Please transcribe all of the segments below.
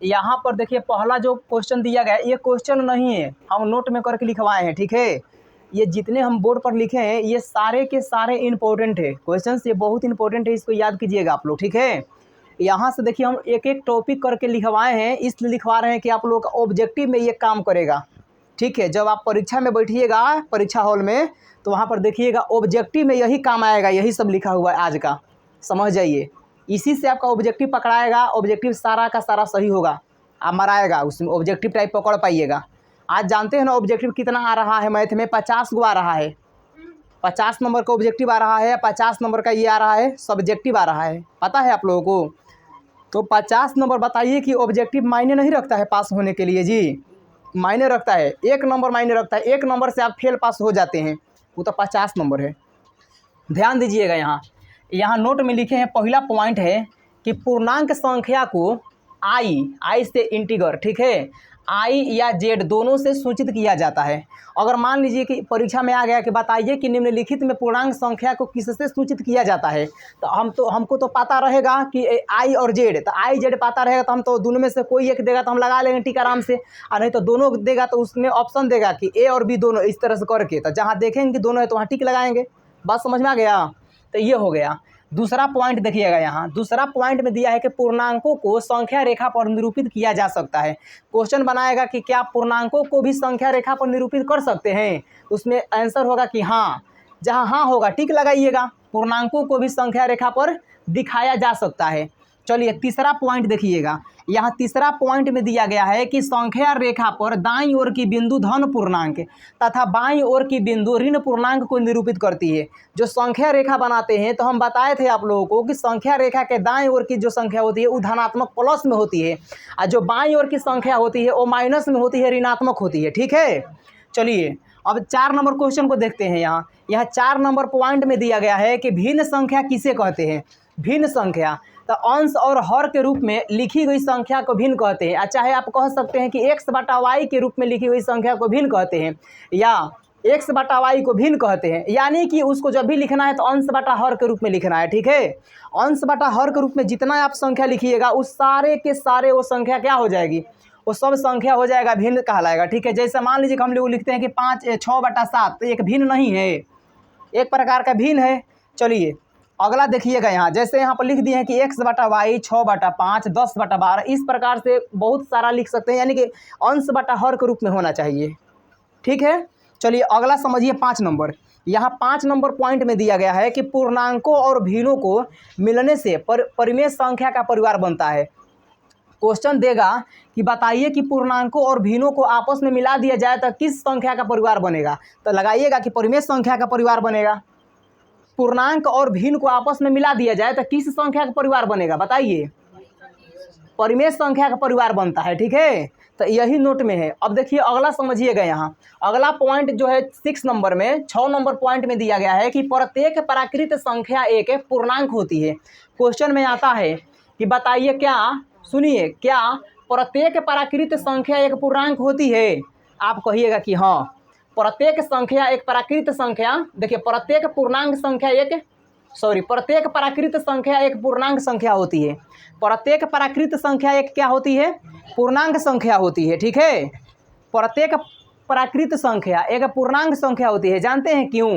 यहाँ पर देखिए पहला जो क्वेश्चन दिया गया है ये क्वेश्चन नहीं है, हम नोट में करके लिखवाए हैं, ठीक है। ये जितने हम बोर्ड पर लिखे हैं ये सारे के सारे इंपॉर्टेंट है क्वेश्चन, ये बहुत इंपॉर्टेंट है, इसको याद कीजिएगा आप लोग, ठीक है। यहाँ से देखिए हम एक एक टॉपिक करके लिखवाए हैं, इसलिए लिखवा रहे हैं कि आप लोग का ऑब्जेक्टिव में ये काम करेगा, ठीक है। जब आप परीक्षा में बैठिएगा परीक्षा हॉल में तो वहाँ पर देखिएगा ऑब्जेक्टिव में यही काम आएगा, यही सब लिखा हुआ है आज का, समझ जाइए। इसी से आपका ऑब्जेक्टिव पकड़ाएगा, ऑब्जेक्टिव सारा का सारा सही होगा, आप मराएगा उसमें, ऑब्जेक्टिव टाइप पकड़ पाइएगा। आज जानते हैं ना ऑब्जेक्टिव कितना आ रहा है मैथ में, 50 गो आ रहा है, 50 नंबर का ऑब्जेक्टिव आ रहा है, 50 नंबर का ये आ रहा है सब्जेक्टिव आ रहा है, पता है आप लोगों को। तो 50 नंबर बताइए कि ऑब्जेक्टिव मायने नहीं रखता है पास होने के लिए जी, मायने रखता है, 1 नंबर मायने रखता है, 1 नंबर से आप फेल पास हो जाते हैं, वो तो 50 नंबर है। ध्यान दीजिएगा यहाँ नोट में लिखे हैं, पहला पॉइंट है कि पूर्णांक संख्या को आई से इंटीगर, ठीक है, आई या जेड दोनों से सूचित किया जाता है। अगर मान लीजिए कि परीक्षा में आ गया कि बताइए कि निम्नलिखित में पूर्णांक संख्या को किससे सूचित किया जाता है, तो हमको तो पता रहेगा कि आई और जेड, तो आई जेड पता रहेगा तो हम तो दोनों में से कोई एक देगा तो हम लगा लेंगे टिक आराम से, और नहीं तो दोनों देगा तो उसमें ऑप्शन देगा कि ए और बी दोनों, इस तरह से करके, तो जहाँ देखेंगे कि दोनों है तो वहाँ टिक लगाएंगे। बात समझ में आ गया, तो ये हो गया। दूसरा पॉइंट देखिएगा यहाँ, दूसरा पॉइंट में दिया है कि पूर्णांकों को संख्या रेखा पर निरूपित किया जा सकता है। क्वेश्चन बनाएगा कि क्या पूर्णांकों को भी संख्या रेखा पर निरूपित कर सकते हैं, उसमें आंसर होगा कि हाँ, जहाँ हाँ होगा टिक लगाइएगा, पूर्णांकों को भी संख्या रेखा पर दिखाया जा सकता है। चलिए तीसरा पॉइंट देखिएगा, यहाँ तीसरा पॉइंट में दिया गया है कि संख्या रेखा पर दाईं ओर की बिंदु धन पूर्णांक तथा बाईं ओर की बिंदु ऋण पूर्णांक को निरूपित करती है। जो संख्या रेखा बनाते हैं तो हम बताए थे आप लोगों को कि संख्या रेखा के दाईं ओर की जो संख्या होती है वो धनात्मक प्लस में होती है, और जो बाईं ओर की संख्या होती है वो माइनस में होती है, ऋणात्मक होती है, ठीक है। चलिए अब 4 नंबर क्वेश्चन को देखते हैं। यहाँ 4 नंबर पॉइंट में दिया गया है कि भिन्न संख्या किसे कहते हैं। भिन्न संख्या तो अंश और हर के रूप में लिखी गई संख्या को भिन्न कहते हैं, चाहे आप कह सकते हैं कि x बटा वाई के रूप में लिखी हुई संख्या को भिन्न कहते हैं, या x बटा वाई को भिन्न कहते हैं, यानी कि उसको जब भी लिखना है तो अंश बटा हर के रूप में लिखना है, ठीक है। अंश बटा हर के रूप में जितना आप संख्या लिखिएगा उस सारे के सारे वो संख्या क्या हो जाएगी, वो सब संख्या हो जाएगा, भिन्न कहलाएगा, ठीक है। जैसे मान लीजिए कि हम लोग लिखते हैं कि 6 बटा 7, तो एक भिन्न नहीं है, एक प्रकार का भिन्न है। चलिए अगला देखिएगा, यहाँ जैसे यहाँ पर लिख दिए हैं कि x बटा वाई 6 बटा 5 10 बटा 12, इस प्रकार से बहुत सारा लिख सकते हैं, यानी कि अंश बटा हर के रूप में होना चाहिए, ठीक है। चलिए अगला समझिए 5 नंबर। यहाँ 5 नंबर पॉइंट में दिया गया है कि पूर्णांकों और भिन्नों को मिलने से परिमेय संख्या का परिवार बनता है। क्वेश्चन देगा कि बताइए कि पूर्णांकों और भिन्नों को आपस में मिला दिया जाए तो किस संख्या का परिवार बनेगा, तो लगाइएगा कि परिमेय संख्या का परिवार बनेगा। पूर्णांक और भिन्न को आपस में मिला दिया जाए तो किस संख्या का परिवार बनेगा, बताइए, परिमेय संख्या का परिवार बनता है, ठीक है। तो यही नोट में है। अब देखिए अगला समझिएगा, यहाँ अगला पॉइंट जो है 6 नंबर में, 6 नंबर पॉइंट में दिया गया है कि प्रत्येक प्राकृत संख्या एक पूर्णांक होती है। क्वेश्चन में आता है कि बताइए, क्या सुनिए, क्या प्रत्येक प्राकृत संख्या एक पूर्णांक होती है। आप कहिएगा कि हाँ, प्रत्येक संख्या एक प्राकृत संख्या, देखिए प्रत्येक पूर्णांक संख्या प्रत्येक प्राकृत संख्या एक पूर्णांक संख्या होती है। प्रत्येक प्राकृत संख्या एक क्या होती है, पूर्णांक संख्या होती है, ठीक है। प्रत्येक प्राकृत संख्या एक पूर्णांक संख्या होती है। जानते हैं क्यों?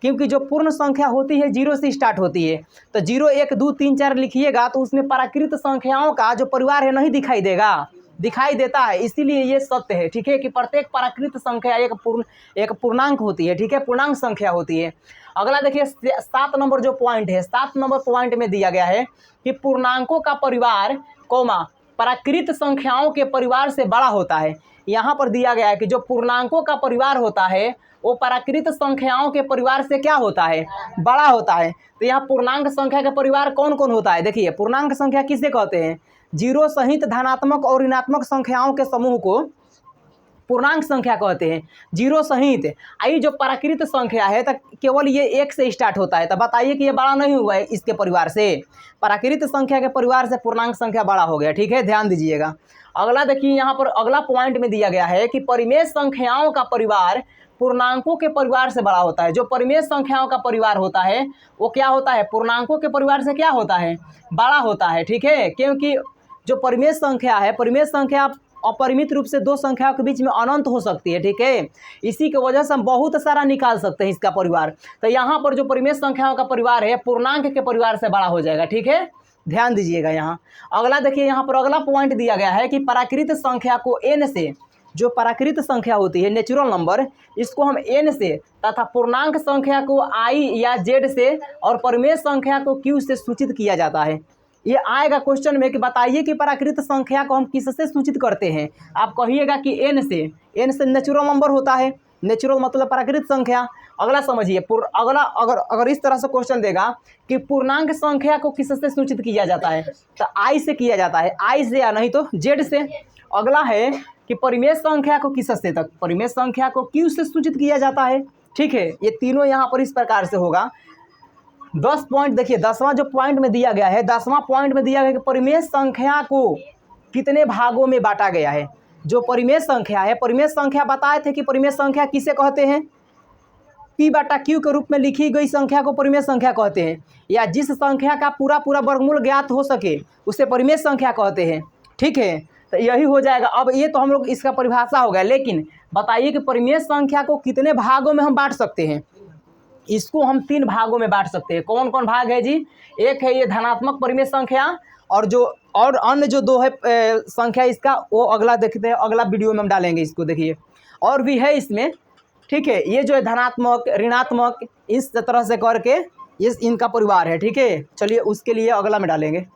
क्योंकि जो पूर्ण संख्या होती है 0 से स्टार्ट होती है, तो 0 1 2 3 4 लिखिएगा तो उसमें प्राकृत संख्याओं का जो परिवार है नहीं दिखाई देगा, दिखाई देता है, इसीलिए ये सत्य है, ठीक है, कि प्रत्येक प्राकृत संख्या एक पूर्णांक होती है, ठीक है, पूर्णांक संख्या होती है। अगला देखिए 7 नंबर जो पॉइंट है, 7 नंबर पॉइंट में दिया गया है कि पूर्णांकों का परिवार प्राकृत संख्याओं के परिवार से बड़ा होता है। यहाँ पर दिया गया है कि जो पूर्णांकों का परिवार होता है वो प्राकृत संख्याओं के परिवार से क्या होता है, बड़ा होता है। तो यहाँ पूर्णांक संख्या का परिवार कौन कौन होता है, देखिए पूर्णांक संख्या किसे कहते हैं, 0 सहित धनात्मक और ऋणात्मक संख्याओं के समूह को पूर्णांक संख्या कहते हैं। 0 सहित आई जो प्राकृत संख्या है तो केवल ये 1 से स्टार्ट होता है, तो बताइए कि ये बड़ा नहीं हुआ है इसके परिवार से, प्राकृत संख्या के परिवार से पूर्णांक संख्या बड़ा हो गया, ठीक है, ध्यान दीजिएगा। अगला देखिए, यहाँ पर अगला पॉइंट में दिया गया है कि परिमेय संख्याओं का परिवार पूर्णांकों के परिवार से बड़ा होता है। जो परिमेय संख्याओं का परिवार होता है वो क्या होता है, पूर्णांकों के परिवार से क्या होता है, बड़ा होता है, ठीक है, क्योंकि जो परिमेय संख्या है, परिमेय संख्या अपरिमित रूप से दो संख्याओं के बीच में अनंत हो सकती है, ठीक है। इसी की वजह से हम बहुत सारा निकाल सकते हैं इसका परिवार। तो यहाँ पर जो परिमेय संख्याओं का परिवार है पूर्णांक के परिवार से बड़ा हो जाएगा, ठीक है, ध्यान दीजिएगा। यहाँ अगला देखिए, यहाँ पर अगला पॉइंट दिया गया है कि प्राकृत संख्या को n से, जो प्राकृत संख्या होती है नेचुरल नंबर, इसको हम n से तथा पूर्णांक संख्या को i या z से और परिमेय संख्या को q से सूचित किया जाता है। ये आएगा क्वेश्चन में कि बताइए कि प्राकृत संख्या को हम किससे सूचित करते हैं। आप कहिएगा कि n से नेचुरल नंबर होता है, नेचुरल मतलब प्राकृत संख्या। अगला समझिए, अगला अगर इस तरह से क्वेश्चन देगा कि पूर्णांक संख्या को किससे सूचित किया जाता है, तो i से किया जाता है, i से या नहीं तो z से। अगला है कि परिमेय संख्या को किससे, तक परिमेय संख्या को q से सूचित किया जाता है, ठीक है। ये तीनों यहाँ पर इस प्रकार से होगा। 10 पॉइंट देखिए, 10वां जो पॉइंट में दिया गया है, 10वां पॉइंट में दिया गया कि परिमेय संख्या को कितने भागों में बांटा गया है। जो परिमेय संख्या है, परिमेय संख्या बताए थे कि परिमेय संख्या किसे कहते हैं, p बटा q के रूप में लिखी गई संख्या को परिमेय संख्या कहते हैं, या जिस संख्या का पूरा वर्गमूल ज्ञात हो सके उसे परिमेय संख्या कहते हैं, ठीक है। तो यही हो जाएगा। अब ये तो हम लोग इसका परिभाषा हो गया, लेकिन बताइए कि परिमेय संख्या को कितने भागों में हम बांट सकते हैं। इसको हम 3 भागों में बांट सकते हैं। कौन कौन भाग है जी? एक है ये धनात्मक परिमेय संख्या, और अन्य जो 2 है संख्या इसका, वो अगला देखते हैं, अगला वीडियो में हम डालेंगे इसको, देखिए। और भी है इसमें, ठीक है। ये जो है धनात्मक, ऋणात्मक, इस तरह से करके इनका परिवार है, ठीक है। चलिए उसके लिए अगला में डालेंगे।